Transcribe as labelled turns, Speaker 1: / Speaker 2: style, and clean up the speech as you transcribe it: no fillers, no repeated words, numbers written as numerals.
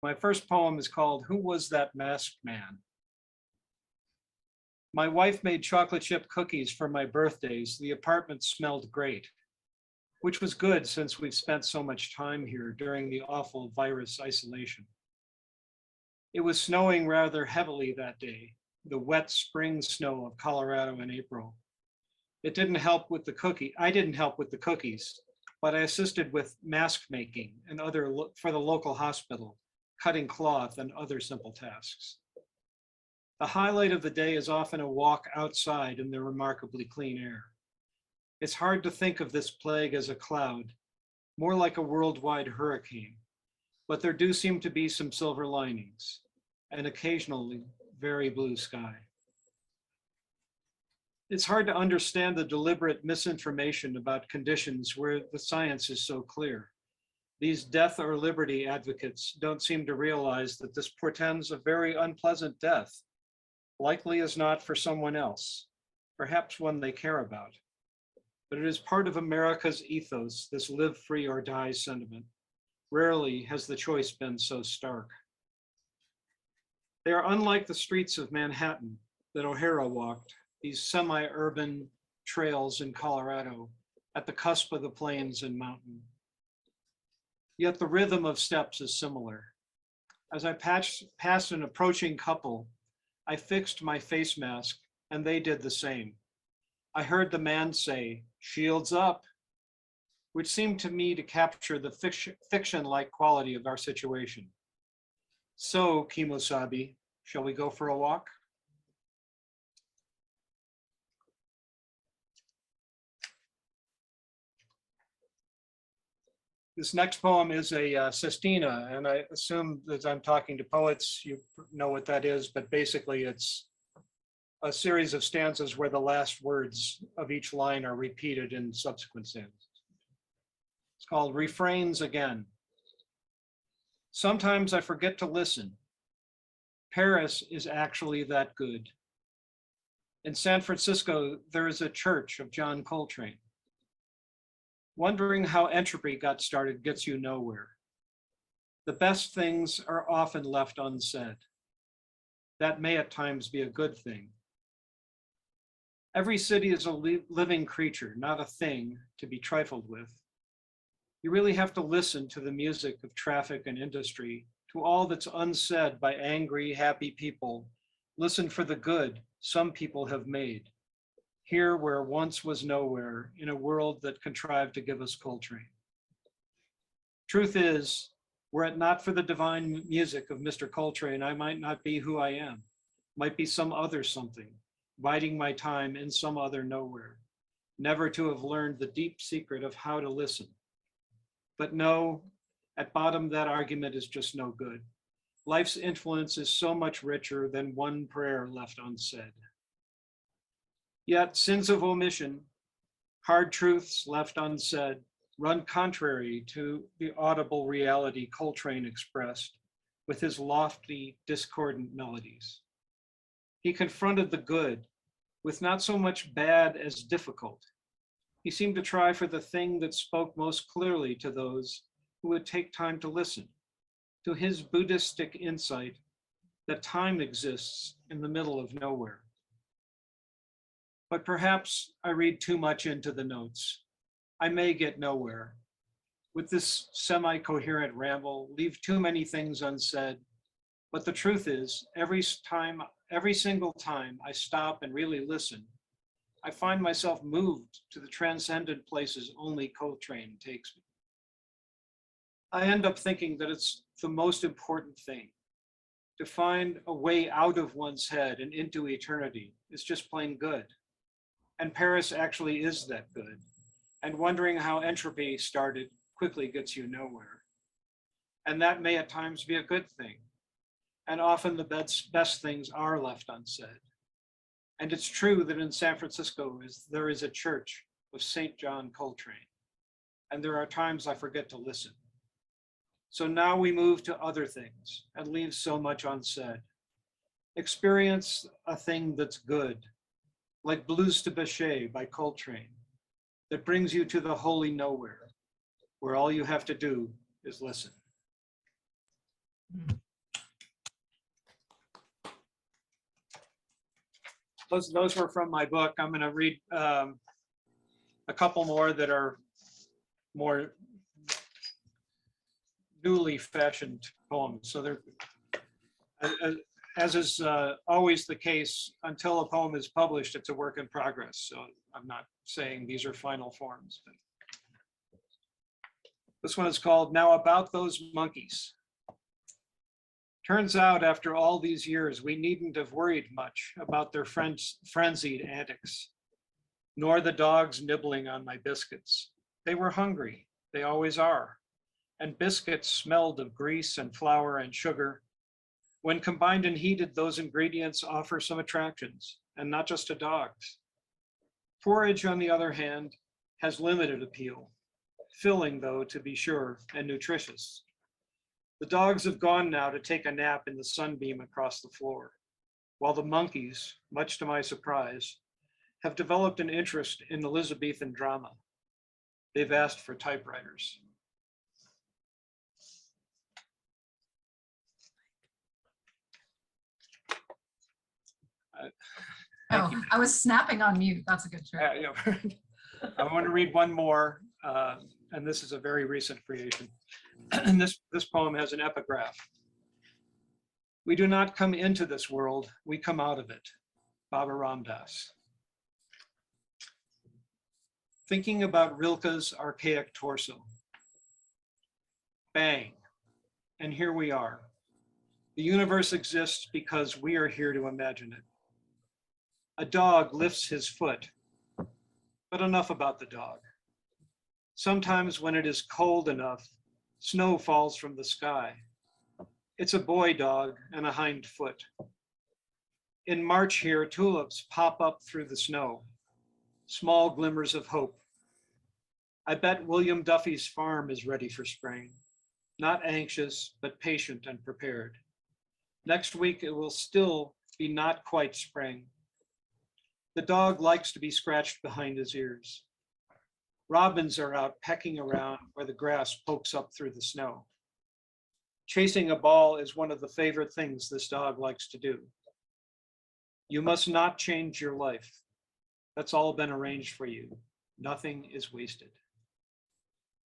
Speaker 1: My first poem is called Who Was That Masked Man? My wife made chocolate chip cookies for my birthdays. The apartment smelled great, which was good since we've spent so much time here during the awful virus isolation. It was snowing rather heavily that day, the wet spring snow of Colorado in April. It didn't help with the cookie. I didn't help with the cookies, but I assisted with mask making and for the local hospital, cutting cloth and other simple tasks. The highlight of the day is often a walk outside in the remarkably clean air. It's hard to think of this plague as a cloud, more like a worldwide hurricane, but there do seem to be some silver linings, and occasionally very blue sky. It's hard to understand the deliberate misinformation about conditions where the science is so clear. These death or liberty advocates don't seem to realize that this portends a very unpleasant death, likely as not for someone else, perhaps one they care about. But it is part of America's ethos, this live free or die sentiment. Rarely has the choice been so stark. They are unlike the streets of Manhattan that O'Hara walked, these semi-urban trails in Colorado at the cusp of the plains and mountain. Yet the rhythm of steps is similar. As I passed an approaching couple, I fixed my face mask and they did the same. I heard the man say, "Shields up," which seemed to me to capture the fiction-like quality of our situation. So, Kimosabi, shall we go for a walk? This next poem is a sestina, and I assume that I'm talking to poets, you know what that is, but basically it's a series of stanzas where the last words of each line are repeated in subsequent stanzas. It's called Refrains Again. Sometimes I forget to listen. Paris is actually that good. In San Francisco, there is a church of John Coltrane. Wondering how entropy got started gets you nowhere. The best things are often left unsaid. That may at times be a good thing. Every city is a living creature, not a thing to be trifled with. You really have to listen to the music of traffic and industry, to all that's unsaid by angry, happy people. Listen for the good some people have made. Here where once was nowhere, in a world that contrived to give us Coltrane. Truth is, were it not for the divine music of Mr. Coltrane, I might not be who I am, might be some other something, biding my time in some other nowhere, never to have learned the deep secret of how to listen. But no, at bottom that argument is just no good. Life's influence is so much richer than one prayer left unsaid. Yet sins of omission, hard truths left unsaid, run contrary to the audible reality Coltrane expressed with his lofty, discordant melodies. He confronted the good with not so much bad as difficult. He seemed to try for the thing that spoke most clearly to those who would take time to listen, to his Buddhistic insight that time exists in the middle of nowhere. But perhaps I read too much into the notes. I may get nowhere. With this semi-coherent ramble, leave too many things unsaid. But the truth is, every single time I stop and really listen, I find myself moved to the transcendent places only Coltrane takes me. I end up thinking that it's the most important thing. To find a way out of one's head and into eternity is just plain good. And Paris actually is that good. And wondering how entropy started quickly gets you nowhere. And that may at times be a good thing. And often the best things are left unsaid. And it's true that in San Francisco there is a church of St. John Coltrane. And there are times I forget to listen. So now we move to other things and leave so much unsaid. Experience a thing that's good, like Blues to Bechet by Coltrane, that brings you to the holy nowhere, where all you have to do is listen. Those were from my book. I'm going to read a couple more that are more newly fashioned poems. So they're, as is always the case, until a poem is published, it's a work in progress. So I'm not saying these are final forms. But this one is called Now About Those Monkeys. Turns out after all these years, we needn't have worried much about their frenzied antics, nor the dogs nibbling on my biscuits. They were hungry, they always are. And biscuits smelled of grease and flour and sugar. When combined and heated, those ingredients offer some attractions, and not just to dogs. Porridge, on the other hand, has limited appeal, filling though, to be sure, and nutritious. The dogs have gone now to take a nap in the sunbeam across the floor, while the monkeys, much to my surprise, have developed an interest in Elizabethan drama. They've asked for typewriters.
Speaker 2: I was snapping on mute. That's a good trick.
Speaker 1: I want to read one more, and this is a very recent creation. And this poem has an epigraph. We do not come into this world, we come out of it. Baba Ram Das. Thinking about Rilke's archaic torso. Bang, and here we are. The universe exists because we are here to imagine it. A dog lifts his foot, but enough about the dog. Sometimes when it is cold enough, snow falls from the sky. It's a boy dog and a hind foot. In March here, tulips pop up through the snow, small glimmers of hope. I bet William Duffy's farm is ready for spring, not anxious, but patient and prepared. Next week, it will still be not quite spring. The dog likes to be scratched behind his ears. Robins are out pecking around where the grass pokes up through the snow. Chasing a ball is one of the favorite things this dog likes to do. You must not change your life. That's all been arranged for you. Nothing is wasted.